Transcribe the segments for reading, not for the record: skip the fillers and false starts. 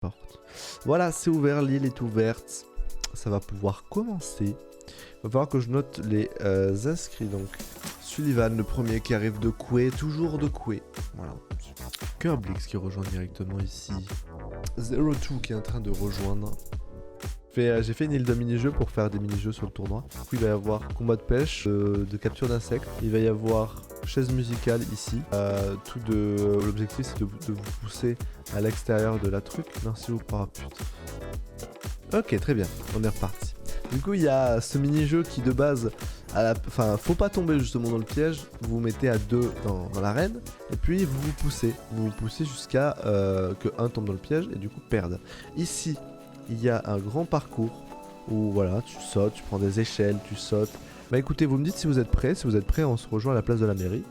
porte. Voilà, c'est ouvert, l'île est ouverte. Ça va pouvoir commencer. Il va falloir que je note les inscrits. Donc, Sullivan, le premier qui arrive de Coué, toujours de Coué. Voilà. Kerblix qui rejoint directement ici. Zero Two qui est en train de rejoindre. J'ai fait une île de mini-jeux pour faire des mini-jeux sur le tournoi. Du coup, il va y avoir combat de pêche, de capture d'insectes. Il va y avoir chaise musicale ici. L'objectif, c'est de vous pousser à l'extérieur de la truc. Merci beaucoup. Oh putain. Ok, très bien. On est reparti. Du coup, il y a ce mini-jeu qui, de base, faut pas tomber justement dans le piège. Vous vous mettez à 2 dans l'arène. Et puis, vous vous poussez. Vous vous poussez jusqu'à que un tombe dans le piège et du coup, perde. Ici, il y a un grand parcours où voilà, tu sautes, tu prends des échelles, tu sautes. Bah écoutez, vous me dites si vous êtes prêts. Si vous êtes prêts, on se rejoint à la place de la mairie,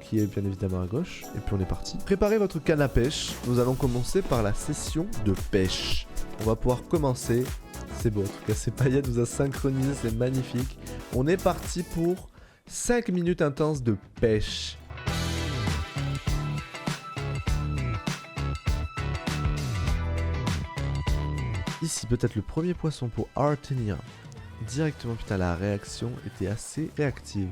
qui est bien évidemment à gauche. Et puis on est parti. Préparez votre canne à pêche. Nous allons commencer par la session de pêche. On va pouvoir commencer. C'est beau, en tout cas, ces paillettes nous a synchronisé, c'est magnifique. On est parti pour 5 minutes intenses de pêche. Ici, peut-être le premier poisson pour Artenia. Directement, putain, la réaction était assez réactive.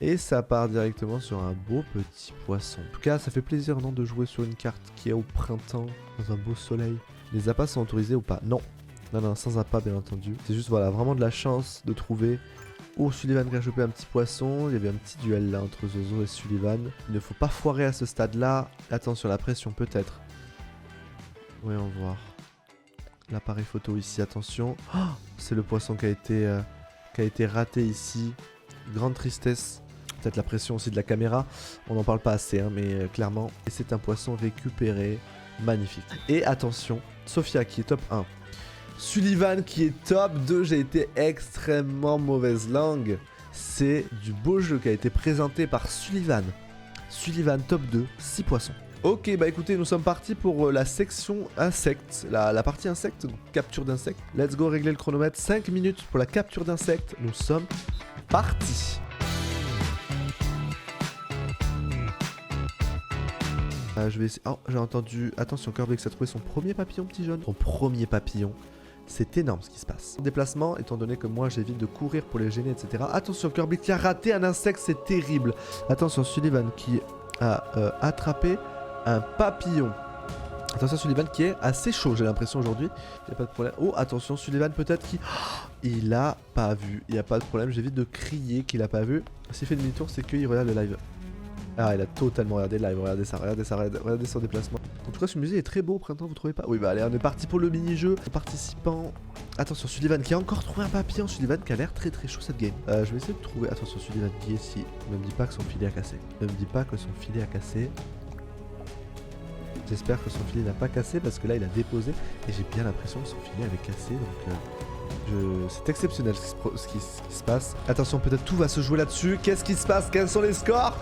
Et ça part directement sur un beau petit poisson. En tout cas, ça fait plaisir, non, de jouer sur une carte qui est au printemps, dans un beau soleil. Les appâts sont autorisés ou pas? Non. Non, sans appât, bien entendu. C'est juste, voilà, vraiment de la chance de trouver... Oh, Sullivan qui a chopé un petit poisson. Il y avait un petit duel là entre Zozo et Sullivan. Il ne faut pas foirer à ce stade-là. Attention, la pression peut-être. Voyons voir. L'appareil photo ici, attention. Oh, c'est le poisson qui a été raté ici. Grande tristesse. Peut-être la pression aussi de la caméra. On n'en parle pas assez, hein, mais clairement. Et c'est un poisson récupéré. Magnifique. Et attention, Sophia qui est top 1. Sullivan qui est top 2. J'ai été extrêmement mauvaise langue. C'est du beau jeu qui a été présenté par Sullivan. Sullivan top 2, 6 poissons. Ok, bah écoutez, nous sommes partis pour la section insectes, la partie insectes, donc capture d'insectes. Let's go régler le chronomètre, 5 minutes pour la capture d'insectes, nous sommes partis. Je vais essayer... Oh, j'ai entendu... Attention, Kerblix a trouvé son premier papillon, petit jaune. Son premier papillon. C'est énorme ce qui se passe. Déplacement, étant donné que moi j'évite de courir pour les gêner, etc. Attention, Kerblix qui a raté un insecte, c'est terrible. Attention, Sullivan qui a attrapé un papillon. Attention, Sullivan qui est assez chaud, j'ai l'impression aujourd'hui. Il n'y a pas de problème. Oh, attention, Sullivan peut-être qui... Oh, il a pas vu. Il n'y a pas de problème, j'évite de crier qu'il a pas vu. S'il fait demi-tour, c'est qu'il regarde le live. Ah, il a totalement regardé le live. Regardez ça, regardez son déplacement. En tout cas, ce musée est très beau au printemps, vous trouvez pas? Oui, bah allez, on est parti pour le mini-jeu. Participant. Attention, Sullivan qui a encore trouvé un papillon. Sullivan qui a l'air très chaud cette game. Je vais essayer de trouver. Attention, Sullivan qui est ici. Ne me dis pas que son filet a cassé. Ne me dis pas que son filet a cassé. J'espère que son filet n'a pas cassé parce que là il a déposé et j'ai bien l'impression que son filet avait cassé, donc c'est exceptionnel ce qui se passe. Attention, peut-être tout va se jouer là-dessus. Qu'est-ce qui se passe? Quels sont les scores?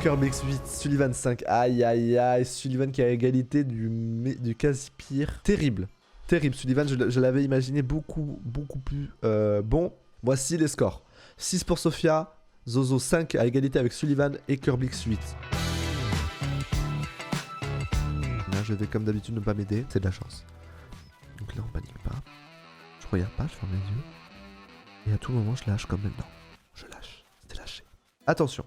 Kerblix 8, Sullivan 5. Aïe aïe aïe, Sullivan qui a égalité du quasi-pire. Terrible, terrible. Sullivan, je l'avais imaginé beaucoup plus bon. Voici les scores. 6 pour Sophia, Zozo 5 à égalité avec Sullivan et Kerblix 8. Là, je vais comme d'habitude ne pas m'aider, c'est de la chance. Donc là, on panique pas. Je regarde pas, je ferme les yeux. Et à tout moment, je lâche comme maintenant. Je lâche, c'était lâché. Attention.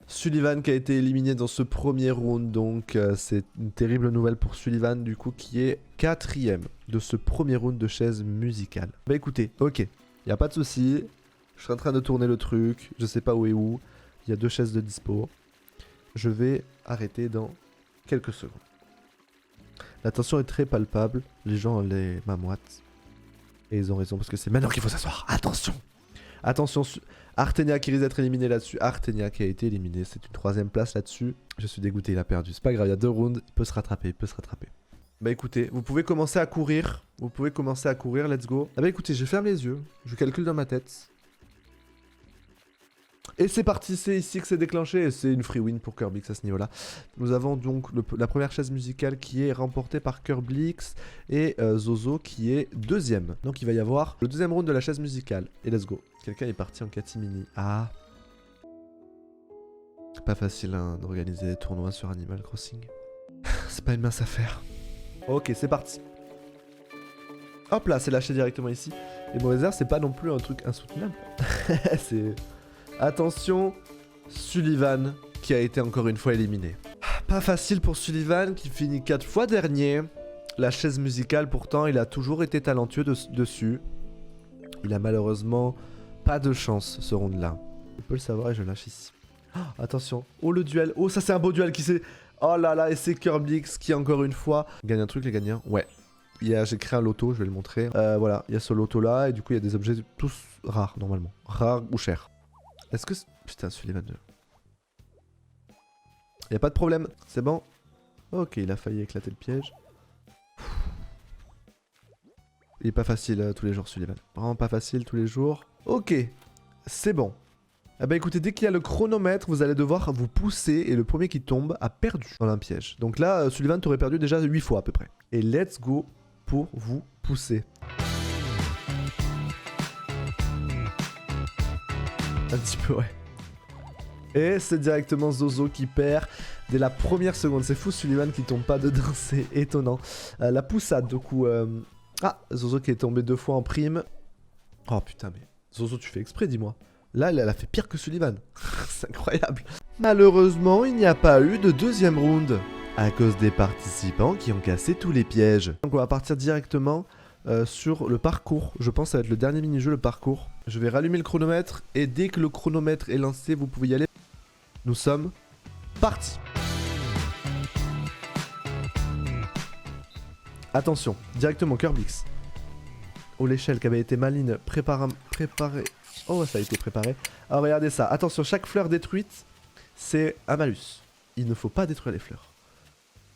Sullivan qui a été éliminé dans ce premier round, donc c'est une terrible nouvelle pour Sullivan, du coup, qui est 4ème de ce premier round de chaise musicale. Bah écoutez, ok, y a pas de souci. Je suis en train de tourner le truc, je sais pas où est où. Il y a 2 chaises de dispo. Je vais arrêter dans quelques secondes. La tension est très palpable, les gens ont les mains moites. Et ils ont raison parce que c'est maintenant qu'il faut s'asseoir. Attention! Attention, Artenia qui risque d'être éliminé là-dessus. Artenia qui a été éliminé, c'est une 3ème place là-dessus. Je suis dégoûté, il a perdu. C'est pas grave, il y a 2 rounds, il peut se rattraper, Bah écoutez, vous pouvez commencer à courir. Let's go. Ah bah écoutez, je ferme les yeux, je calcule dans ma tête. Et c'est parti, c'est ici que c'est déclenché et c'est une free win pour Kerblix à ce niveau-là. Nous avons donc la première chaise musicale qui est remportée par Kerblix et Zozo qui est 2ème. Donc il va y avoir le 2ème round de la chaise musicale. Et let's go. Quelqu'un est parti en catimini. Ah. Pas facile hein, d'organiser des tournois sur Animal Crossing. C'est pas une mince affaire. Ok, c'est parti. Hop là, c'est lâché directement ici. Les mauvaises herbes, c'est pas non plus un truc insoutenable. C'est... Attention, Sullivan qui a été encore une fois éliminé. Pas facile pour Sullivan qui finit 4 fois dernier. La chaise musicale pourtant, il a toujours été talentueux dessus. Il a malheureusement pas de chance ce round là. Je peux le savoir et je lâche ici. Oh, attention, oh le duel, oh ça c'est un beau duel qui s'est... Oh là là, et c'est Curbix qui encore une fois gagne un truc les gagnants. Ouais. J'ai créé un loto, je vais le montrer. Voilà, il y a ce loto là et du coup il y a des objets tous rares normalement. Rares ou chers. Est-ce que... Putain, Sullivan 2. Il n'y a pas de problème, c'est bon. Ok, il a failli éclater le piège. Il est pas facile tous les jours Sullivan. Vraiment pas facile tous les jours. Ok, c'est bon. Ah bah écoutez, dès qu'il y a le chronomètre, vous allez devoir vous pousser et le premier qui tombe a perdu dans un piège. Donc là, Sullivan t'aurait perdu déjà 8 fois à peu près. Et let's go pour vous pousser. Un petit peu, ouais. Et c'est directement Zozo qui perd dès la première seconde. C'est fou, Sullivan qui tombe pas dedans, c'est étonnant. La poussade, du coup... Ah, Zozo qui est tombé 2 fois en prime. Oh putain, mais... Zozo, tu fais exprès, dis-moi. Là, elle a fait pire que Sullivan. C'est incroyable. Malheureusement, il n'y a pas eu de deuxième round. À cause des participants qui ont cassé tous les pièges. Donc on va partir directement sur le parcours. Je pense que ça va être le dernier mini-jeu, le parcours. Je vais rallumer le chronomètre. Et dès que le chronomètre est lancé, vous pouvez y aller. Nous sommes partis. Attention, directement Curbix. Oh, l'échelle qui avait été maligne, préparée. Oh, ça a été préparé. Alors regardez ça. Attention, chaque fleur détruite, c'est un malus. Il ne faut pas détruire les fleurs.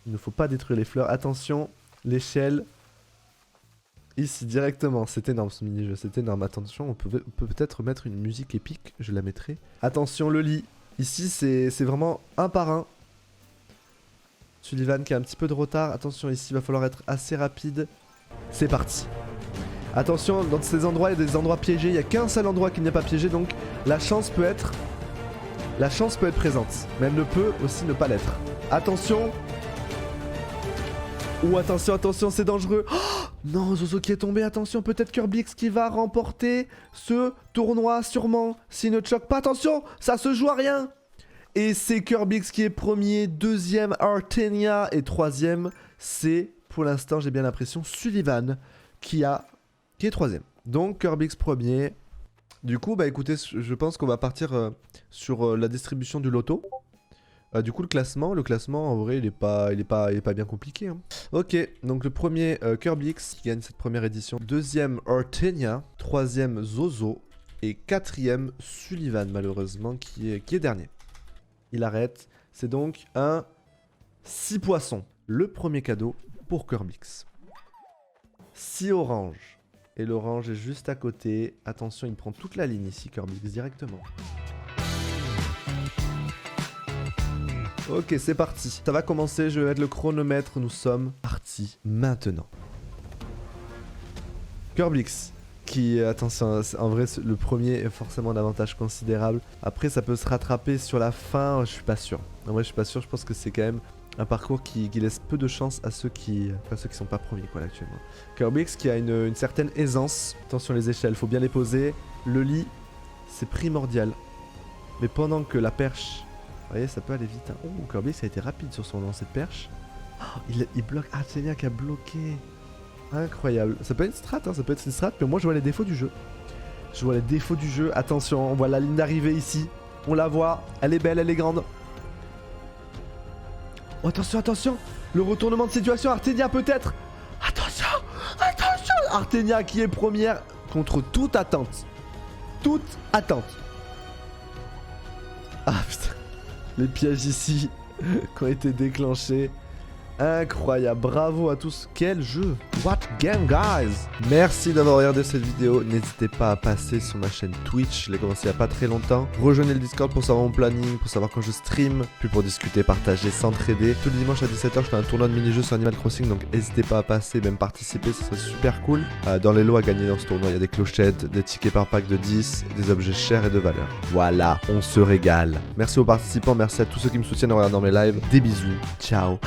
Il ne faut pas détruire les fleurs. Attention, l'échelle. Ici, directement. C'est énorme ce mini-jeu, c'est énorme. Attention, on peut peut-être mettre une musique épique. Je la mettrai. Attention, le lit. Ici, c'est vraiment un par un. Sullivan qui a un petit peu de retard. Attention, ici, il va falloir être assez rapide. C'est parti. Attention, dans ces endroits, il y a des endroits piégés. Il n'y a qu'un seul endroit qui n'est pas piégé, donc la chance peut être présente. Mais elle ne peut aussi ne pas l'être. Attention. Ouh, attention, attention, c'est dangereux. Oh non, Zozo qui est tombé, attention, peut-être Curbix qui va remporter ce tournoi, sûrement. S'il ne choque pas, attention, ça se joue à rien. Et c'est Curbix qui est premier, deuxième Artenia et troisième, c'est, pour l'instant, j'ai bien l'impression, Sullivan qui est troisième. Donc Curbix premier. Du coup, bah écoutez, je pense qu'on va partir sur la distribution du loto. Du coup, le classement, en vrai, il est pas bien compliqué. Hein. Ok, donc le premier, Curbix, qui gagne cette première édition. Deuxième, Artenia. Troisième, Zozo. Et quatrième, Sullivan, malheureusement, qui est dernier. Il arrête. C'est donc un 6 poissons. Le premier cadeau pour Curbix. 6 oranges. Et l'orange est juste à côté. Attention, il prend toute la ligne ici, Curbix, directement. Ok, c'est parti. Ça va commencer, je vais mettre le chronomètre. Nous sommes partis maintenant. Curbix, qui, attention, en vrai, le premier est forcément un avantage considérable. Après, ça peut se rattraper sur la fin, je suis pas sûr. En vrai, je suis pas sûr, je pense que c'est quand même un parcours qui laisse peu de chance à ceux qui sont pas premiers, quoi, là, actuellement. Curbix qui a une certaine aisance. Attention, les échelles, faut bien les poser. Le lit, c'est primordial. Mais pendant que la perche... Vous voyez, ça peut aller vite. Hein. Oh, Curbix a été rapide sur son lancer de perche. Oh, il bloque. Ah, Artenia qui a bloqué. Incroyable. Ça peut être une strat, hein, ça peut être une strat, mais moi je vois les défauts du jeu. Je vois les défauts du jeu. Attention, on voit la ligne d'arrivée ici. On la voit. Elle est belle, elle est grande. Oh, attention, attention. Le retournement de situation, Artenia peut-être. Attention, attention. Artenia qui est première contre toute attente. Toute attente. Ah putain. Les pièges ici qui ont été déclenchés. Incroyable, bravo à tous, quel jeu. What game, guys. Merci d'avoir regardé cette vidéo. N'hésitez pas à passer sur ma chaîne Twitch, je l'ai commencé il n'y a pas très longtemps. Rejoignez le Discord pour savoir mon planning, pour savoir quand je stream, puis pour discuter, partager, s'entraider. Tous les dimanches à 17h, je fais un tournoi de mini-jeux sur Animal Crossing, donc n'hésitez pas à passer, même participer, ce serait super cool. Dans les lots à gagner dans ce tournoi, il y a des clochettes, des tickets par pack de 10, des objets chers et de valeur. Voilà, on se régale. Merci aux participants, merci à tous ceux qui me soutiennent en regardant mes lives. Des bisous, ciao.